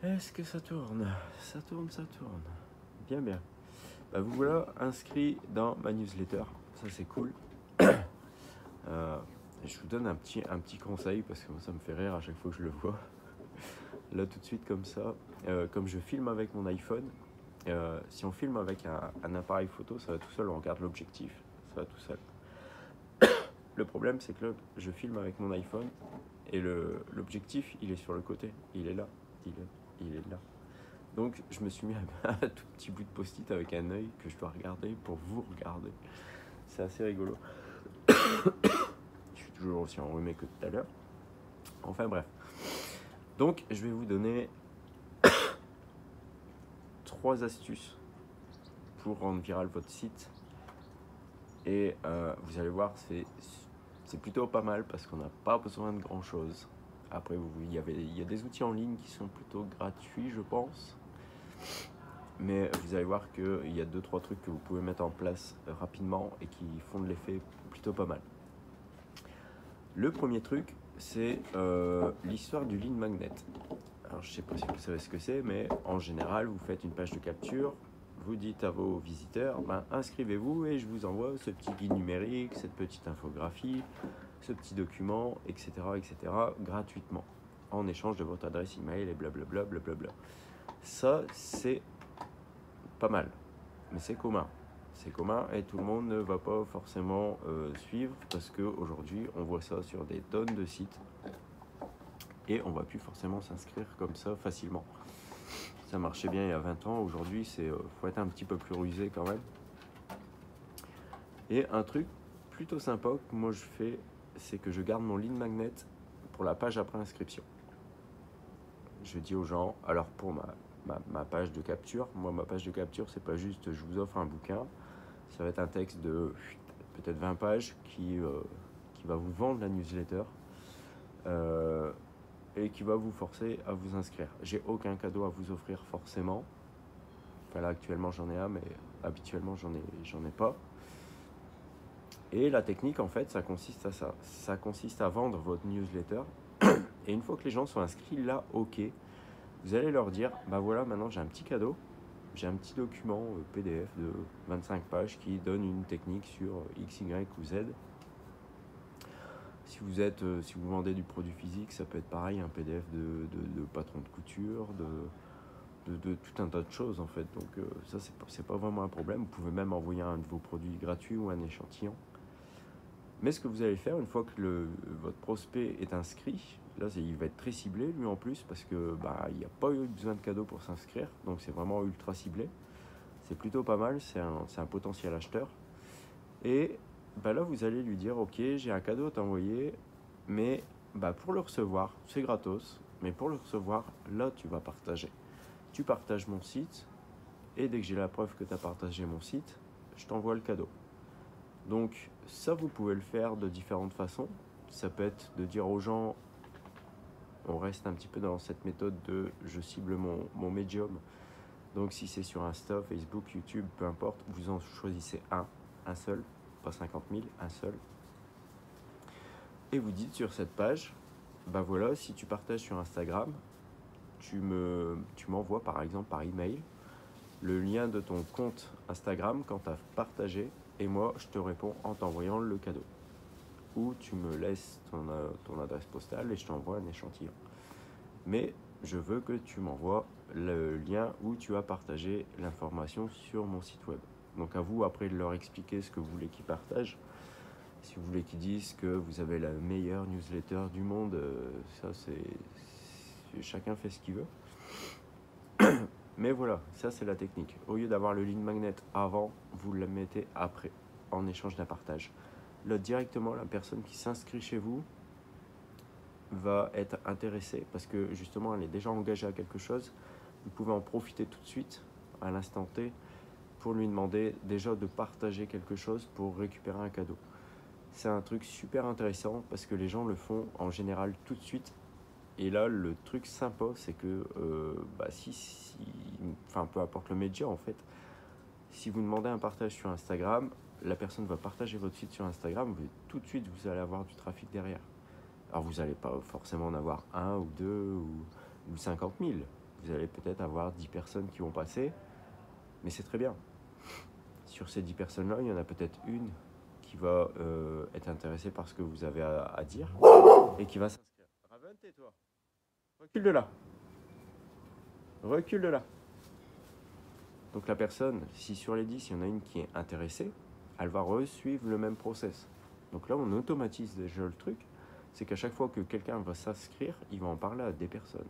Est-ce que ça tourne? Ça tourne, ça tourne. Bien, bien. Bah, vous voilà inscrit dans ma newsletter. Ça, c'est cool. Je vous donne un petit conseil parce que ça me fait rire à chaque fois que je le vois. Là, tout de suite, comme ça, comme je filme avec mon iPhone, si on filme avec un appareil photo, ça va tout seul, on regarde l'objectif, ça va tout seul. Le problème, c'est que là, je filme avec mon iPhone et l'objectif, il est sur le côté. Il est là. Il est là. Donc, je me suis mis un tout petit bout de post-it avec un œil que je dois regarder pour vous regarder. C'est assez rigolo. Je suis toujours aussi enrhumé que tout à l'heure. Enfin, bref. Donc, je vais vous donner 3 astuces pour rendre viral votre site. Et vous allez voir, c'est plutôt pas mal parce qu'on n'a pas besoin de grand-chose. Après, il y a des outils en ligne qui sont plutôt gratuits, je pense. Mais vous allez voir qu'il y a 2-3 trucs que vous pouvez mettre en place rapidement et qui font de l'effet plutôt pas mal. Le premier truc, c'est l'histoire du lead magnet. Alors, je ne sais pas si vous savez ce que c'est, mais en général, vous faites une page de capture, vous dites à vos visiteurs, inscrivez-vous et je vous envoie ce petit guide numérique, cette petite infographie, ce petit document, etc., gratuitement, en échange de votre adresse email et blablabla, blablabla. Ça, c'est pas mal, mais c'est commun. C'est commun et tout le monde ne va pas forcément suivre parce qu'aujourd'hui, on voit ça sur des tonnes de sites et on ne va plus forcément s'inscrire comme ça facilement. Ça marchait bien il y a 20 ans, aujourd'hui, faut être un petit peu plus rusé quand même. Et un truc plutôt sympa que moi je fais, c'est que je garde mon lead magnet pour la page après inscription. Je dis aux gens, alors pour ma page de capture, moi ma page de capture, c'est pas juste je vous offre un bouquin, ça va être un texte de peut-être 20 pages qui va vous vendre la newsletter et qui va vous forcer à vous inscrire. J'ai aucun cadeau à vous offrir forcément. Enfin là actuellement j'en ai un, mais habituellement j'en ai pas. Et la technique en fait, ça consiste à ça. Ça consiste à vendre votre newsletter. Et une fois que les gens sont inscrits, là, ok, vous allez leur dire, voilà, maintenant j'ai un petit cadeau. J'ai un petit document PDF de 25 pages qui donne une technique sur X, Y ou Z. Si vous vendez du produit physique, ça peut être pareil, un PDF de patron de couture, de tout un tas de choses en fait. Donc ça, c'est pas vraiment un problème. Vous pouvez même envoyer un de vos produits gratuits ou un échantillon. Mais ce que vous allez faire, une fois que votre prospect est inscrit, là, il va être très ciblé, lui en plus, parce que il n'y a pas eu besoin de cadeau pour s'inscrire, donc c'est vraiment ultra ciblé. C'est plutôt pas mal, c'est un potentiel acheteur. Et là, vous allez lui dire, ok, j'ai un cadeau à t'envoyer, mais pour le recevoir, c'est gratos, mais pour le recevoir, là, tu vas partager. Tu partages mon site, et dès que j'ai la preuve que tu as partagé mon site, je t'envoie le cadeau. Donc ça, vous pouvez le faire de différentes façons. Ça peut être de dire aux gens, on reste un petit peu dans cette méthode de je cible mon médium. Donc si c'est sur Insta, Facebook, YouTube, peu importe, vous en choisissez un seul, pas 50 000, un seul. Et vous dites sur cette page, voilà, si tu partages sur Instagram, tu m'envoies par exemple par email le lien de ton compte Instagram quand tu as partagé et moi je te réponds en t'envoyant le cadeau. Ou tu me laisses ton adresse postale et je t'envoie un échantillon. Mais je veux que tu m'envoies le lien où tu as partagé l'information sur mon site web. Donc à vous après de leur expliquer ce que vous voulez qu'ils partagent. Si vous voulez qu'ils disent que vous avez la meilleure newsletter du monde, ça c'est chacun fait ce qu'il veut. Mais voilà, ça c'est la technique. Au lieu d'avoir le lead magnet avant, vous le mettez après, en échange d'un partage. Là, directement, la personne qui s'inscrit chez vous va être intéressée parce que justement, elle est déjà engagée à quelque chose. Vous pouvez en profiter tout de suite, à l'instant T, pour lui demander déjà de partager quelque chose pour récupérer un cadeau. C'est un truc super intéressant parce que les gens le font en général tout de suite. Et là, le truc sympa, c'est que peu importe le média en fait, si vous demandez un partage sur Instagram, la personne va partager votre site sur Instagram, tout de suite vous allez avoir du trafic derrière. Alors vous n'allez pas forcément en avoir 1 ou 2 ou 50 000, vous allez peut-être avoir 10 personnes qui vont passer, mais c'est très bien. Sur ces 10 personnes-là, il y en a peut-être une qui va être intéressée par ce que vous avez à dire et qui va s'inscrire. Raven, tais-toi. Recule de là. Recule de là. Donc la personne, si sur les 10, il y en a une qui est intéressée, elle va suivre le même process. Donc là, on automatise déjà le truc. C'est qu'à chaque fois que quelqu'un va s'inscrire, il va en parler à des personnes.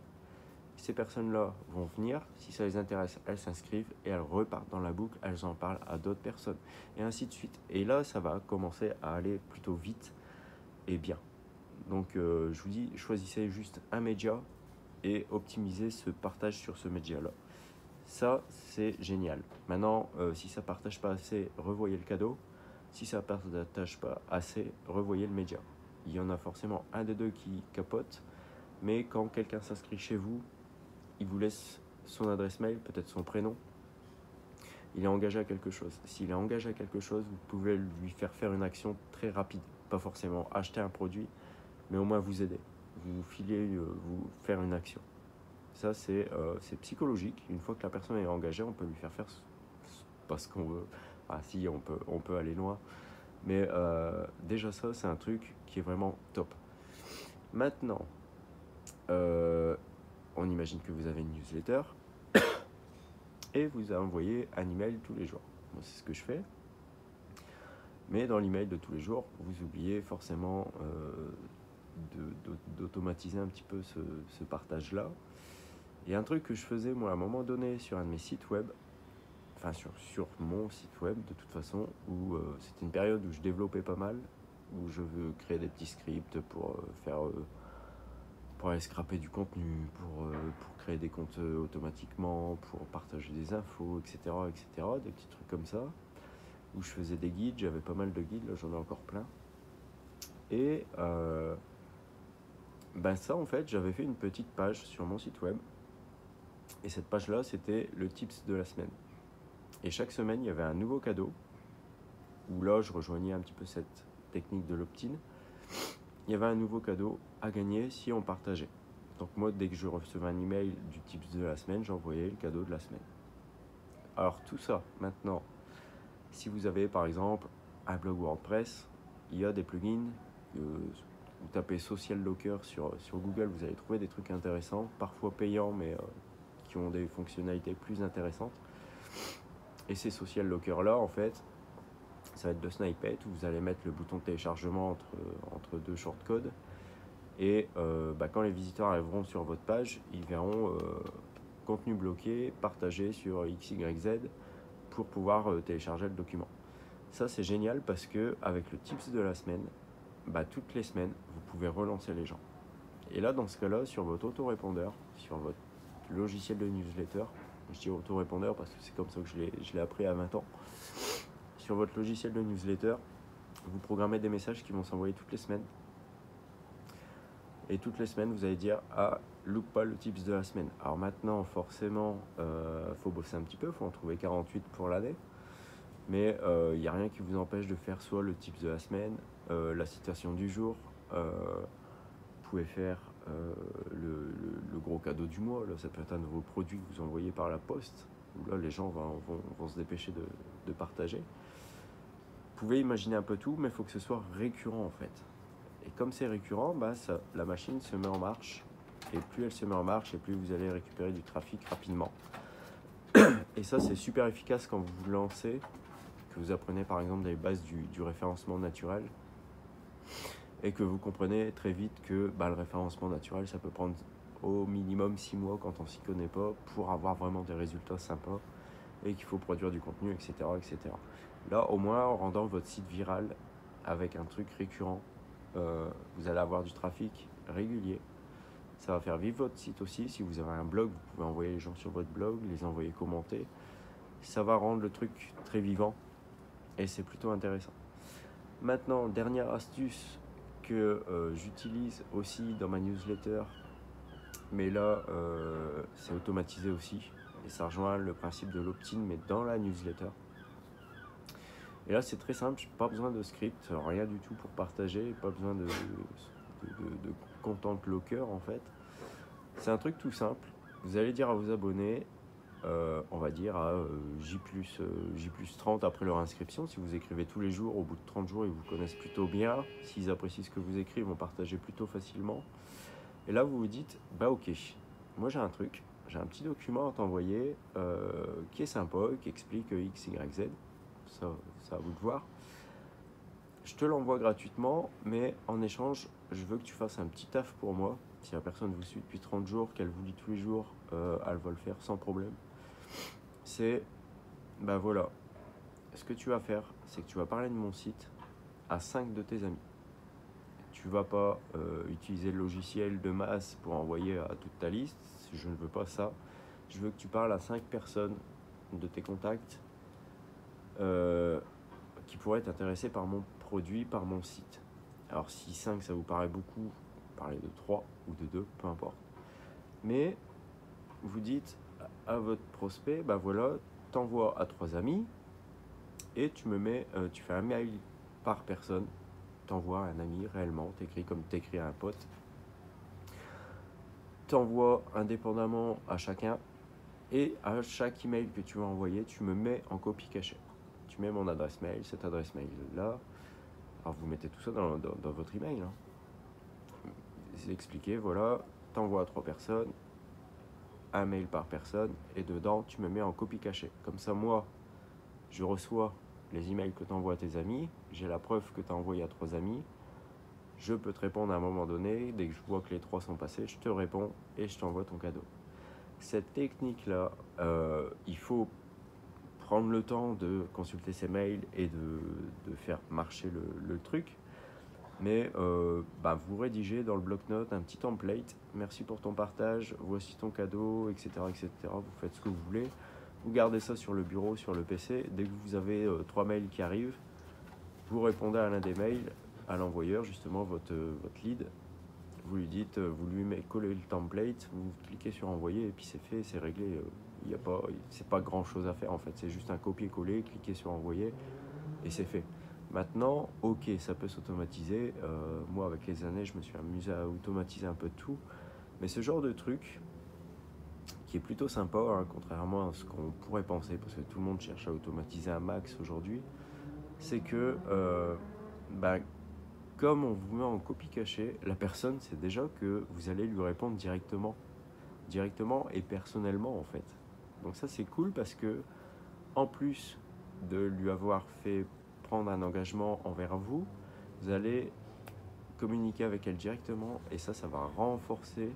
Ces personnes-là vont venir, si ça les intéresse, elles s'inscrivent et elles repartent dans la boucle, elles en parlent à d'autres personnes, et ainsi de suite. Et là, ça va commencer à aller plutôt vite et bien. Donc, je vous dis, choisissez juste un média et optimisez ce partage sur ce média-là. Ça, c'est génial. Maintenant, si ça ne partage pas assez, revoyez le cadeau. Si ça ne partage pas assez, revoyez le média. Il y en a forcément un des deux qui capote, mais quand quelqu'un s'inscrit chez vous, il vous laisse son adresse mail, peut-être son prénom. Il est engagé à quelque chose. S'il est engagé à quelque chose, vous pouvez lui faire une action très rapide. Pas forcément acheter un produit, mais au moins vous aider. Vous filer, vous faire une action. Ça, c'est psychologique. Une fois que la personne est engagée, on peut lui faire pas ce qu'on veut. Ah si, on peut aller loin. Mais déjà ça, c'est un truc qui est vraiment top. Maintenant, on imagine que vous avez une newsletter et vous envoyez un email tous les jours. Moi, c'est ce que je fais. Mais dans l'email de tous les jours, vous oubliez forcément d'automatiser un petit peu ce partage-là. Et un truc que je faisais, moi, à un moment donné, sur un de mes sites web, enfin sur mon site web, de toute façon, où c'était une période où je développais pas mal, où je veux créer des petits scripts pour pour aller scraper du contenu, pour créer des comptes automatiquement, pour partager des infos, etc., etc., des petits trucs comme ça, où je faisais des guides, j'avais pas mal de guides, là j'en ai encore plein. Et ça, en fait, j'avais fait une petite page sur mon site web, et cette page-là, c'était le tips de la semaine. Et chaque semaine, il y avait un nouveau cadeau, où là, je rejoignais un petit peu cette technique de l'opt-in. Il y avait un nouveau cadeau à gagner si on partageait. Donc moi, dès que je recevais un email du tips de la semaine, j'envoyais le cadeau de la semaine. Alors tout ça, maintenant, si vous avez par exemple un blog WordPress, il y a des plugins. Vous tapez Social Locker sur Google, vous allez trouver des trucs intéressants, parfois payants, mais qui ont des fonctionnalités plus intéressantes. Et ces Social Locker-là, en fait, ça va être de Snippet, où vous allez mettre le bouton de téléchargement entre deux shortcodes. Et quand les visiteurs arriveront sur votre page, ils verront contenu bloqué, partagé sur XYZ pour pouvoir télécharger le document. Ça, c'est génial parce que avec le tips de la semaine, toutes les semaines, vous pouvez relancer les gens. Et là, dans ce cas-là, sur votre autorépondeur, sur votre logiciel de newsletter, je dis autorépondeur parce que c'est comme ça que je l'ai appris à 20 ans, sur votre logiciel de newsletter, vous programmez des messages qui vont s'envoyer toutes les semaines. Et toutes les semaines, vous allez dire « Ah, loupe pas le tips de la semaine ». Alors maintenant, forcément, faut bosser un petit peu, il faut en trouver 48 pour l'année. Mais il n'y a rien qui vous empêche de faire soit le tips de la semaine, la citation du jour. Vous pouvez faire le gros cadeau du mois. Là, ça peut être un nouveau produit que vous envoyez par la poste, où là, les gens vont se dépêcher de partager. Vous pouvez imaginer un peu tout, mais il faut que ce soit récurrent en fait. Et comme c'est récurrent, la machine se met en marche. Et plus elle se met en marche, et plus vous allez récupérer du trafic rapidement. Et ça, c'est super efficace quand vous vous lancez, que vous apprenez par exemple des bases du référencement naturel. Et que vous comprenez très vite que le référencement naturel, ça peut prendre au minimum 6 mois quand on s'y connaît pas pour avoir vraiment des résultats sympas. Et qu'il faut produire du contenu, etc., etc. Là, au moins, en rendant votre site viral avec un truc récurrent, vous allez avoir du trafic régulier. Ça va faire vivre votre site aussi. Si vous avez un blog, vous pouvez envoyer les gens sur votre blog, les envoyer commenter. Ça va rendre le truc très vivant et c'est plutôt intéressant. Maintenant, dernière astuce que j'utilise aussi dans ma newsletter, mais là, c'est automatisé aussi. Et ça rejoint le principe de l'opt-in, mais dans la newsletter. Et là, c'est très simple, pas besoin de script, rien du tout pour partager, pas besoin de content locker en fait. C'est un truc tout simple. vous allez dire à vos abonnés, on va dire à J plus 30 après leur inscription. Si vous écrivez tous les jours, au bout de 30 jours, ils vous connaissent plutôt bien. S'ils apprécient ce que vous écrivez, ils vont partager plutôt facilement. Et là, vous vous dites, bah ok, moi j'ai un truc, j'ai un petit document à t'envoyer qui est sympa, qui explique X, Y, Z. Ça à vous de voir. Je te l'envoie gratuitement, mais en échange, je veux que tu fasses un petit taf pour moi. Si la personne vous suit depuis 30 jours, qu'elle vous lit tous les jours, elle va le faire sans problème. C'est, ben voilà, ce que tu vas faire, c'est que tu vas parler de mon site à 5 de tes amis. Tu vas pas utiliser le logiciel de masse pour envoyer à toute ta liste. Je ne veux pas ça. Je veux que tu parles à 5 personnes de tes contacts qui pourraient être intéressés par mon produit, par mon site. Alors si 5 ça vous paraît beaucoup, parlez de 3 ou de 2, peu importe. Mais vous dites à votre prospect, ben voilà, t'envoies à 3 amis et tu me mets, tu fais un mail par personne, t'envoies à un ami réellement, t'écris comme t'écris à un pote, t'envoies indépendamment à chacun et à chaque email que tu vas envoyer, tu me mets en copie cachée. Tu mets mon adresse mail, cette adresse mail là. Alors vous mettez tout ça dans votre email. C'est expliqué, voilà, t'envoies à 3 personnes, un mail par personne, et dedans tu me mets en copie cachée. Comme ça, moi, je reçois les emails que tu envoies à tes amis, j'ai la preuve que tu as envoyé à 3 amis, je peux te répondre à un moment donné, dès que je vois que les 3 sont passés, je te réponds et je t'envoie ton cadeau. Cette technique-là, il faut prendre le temps de consulter ces mails et de faire marcher le truc. Mais vous rédigez dans le bloc-notes un petit template. Merci pour ton partage, voici ton cadeau, etc., etc. Vous faites ce que vous voulez. Vous gardez ça sur le bureau, sur le PC. Dès que vous avez 3 mails qui arrivent, vous répondez à l'un des mails, à l'envoyeur, justement, votre lead. Vous lui dites, vous lui collez le template, vous cliquez sur envoyer et puis c'est fait, c'est réglé. C'est pas grand chose à faire en fait. C'est juste un copier-coller, cliquer sur envoyer et c'est fait. Maintenant, ok, ça peut s'automatiser. Moi, avec les années, je me suis amusé à automatiser un peu de tout. Mais ce genre de truc, qui est plutôt sympa, hein, contrairement à ce qu'on pourrait penser, parce que tout le monde cherche à automatiser un max aujourd'hui, c'est que, comme on vous met en copie cachée, la personne sait déjà que vous allez lui répondre directement et personnellement, en fait. Donc ça, c'est cool parce que, en plus de lui avoir fait prendre un engagement envers vous, vous allez communiquer avec elle directement et ça va renforcer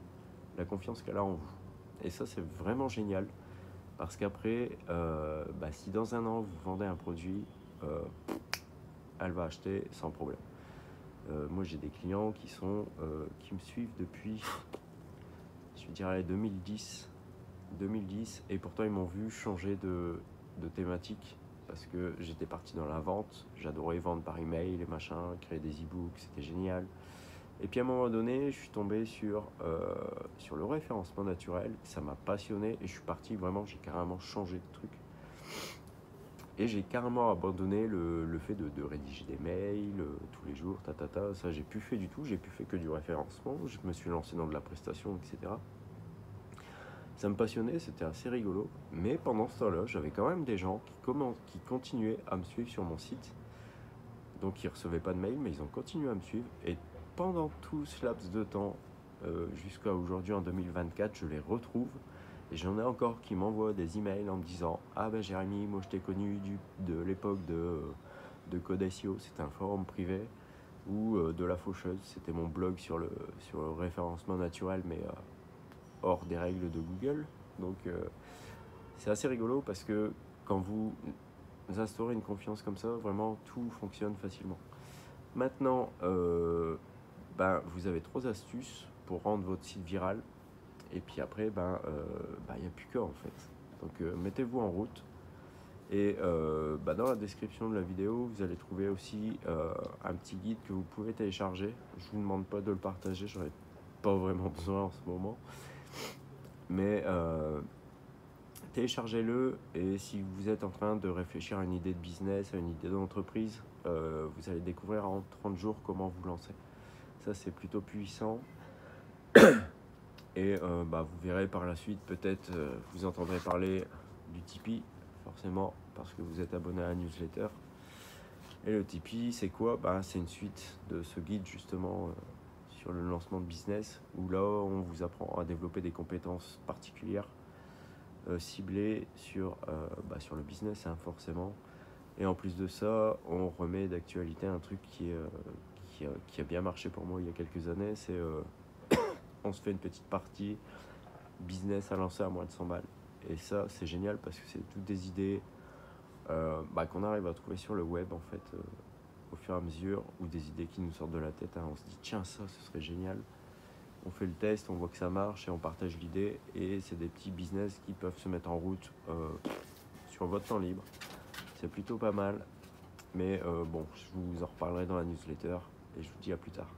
la confiance qu'elle a en vous. Et ça, c'est vraiment génial parce qu'après, si dans un an, vous vendez un produit, elle va acheter sans problème. Moi, j'ai des clients qui me suivent depuis, je dirais, 2010, et pourtant, ils m'ont vu changer de thématique parce que j'étais parti dans la vente, j'adorais vendre par email, les machins, créer des e-books, c'était génial. Et puis à un moment donné, je suis tombé sur le référencement naturel, ça m'a passionné et je suis parti vraiment, j'ai carrément changé de truc. Et j'ai carrément abandonné le fait de rédiger des mails tous les jours, ça j'ai plus fait du tout, j'ai plus fait que du référencement, je me suis lancé dans de la prestation, etc. Ça me passionnait, c'était assez rigolo, mais pendant ce temps-là, j'avais quand même des gens qui continuaient à me suivre sur mon site, donc ils ne recevaient pas de mail, mais ils ont continué à me suivre, et pendant tout ce laps de temps, jusqu'à aujourd'hui en 2024, je les retrouve, et j'en ai encore qui m'envoient des emails en me disant « Ah ben Jérémy, moi je t'ai connu de l'époque de Code SEO, c'était un forum privé, ou de La Faucheuse, c'était mon blog sur le référencement naturel, mais hors des règles de Google. » Donc c'est assez rigolo parce que quand vous instaurez une confiance comme ça, vraiment tout fonctionne facilement. Maintenant, vous avez 3 astuces pour rendre votre site viral. Et puis après, il n'y a plus qu'à en fait. Donc mettez-vous en route. Et dans la description de la vidéo, vous allez trouver aussi un petit guide que vous pouvez télécharger. Je ne vous demande pas de le partager, j'en ai pas vraiment besoin en ce moment. Mais téléchargez-le et si vous êtes en train de réfléchir à une idée de business, à une idée d'entreprise, vous allez découvrir en 30 jours comment vous lancer. Ça, c'est plutôt puissant. Et vous verrez par la suite, peut-être, vous entendrez parler du Tipeee, forcément, parce que vous êtes abonné à la newsletter. Et le Tipeee, c'est quoi? C'est une suite de ce guide, justement, sur le lancement de business, où là, on vous apprend à développer des compétences particulières, ciblées sur le business, hein, forcément. Et en plus de ça, on remet d'actualité un truc qui a bien marché pour moi il y a quelques années, c'est on se fait une petite partie business à lancer à moins de 100 balles. Et ça, c'est génial parce que c'est toutes des idées qu'on arrive à trouver sur le web, en fait, au fur et à mesure, ou des idées qui nous sortent de la tête, hein. On se dit, tiens, ça, ce serait génial. On fait le test, on voit que ça marche et on partage l'idée. Et c'est des petits business qui peuvent se mettre en route sur votre temps libre. C'est plutôt pas mal. Mais je vous en reparlerai dans la newsletter et je vous dis à plus tard.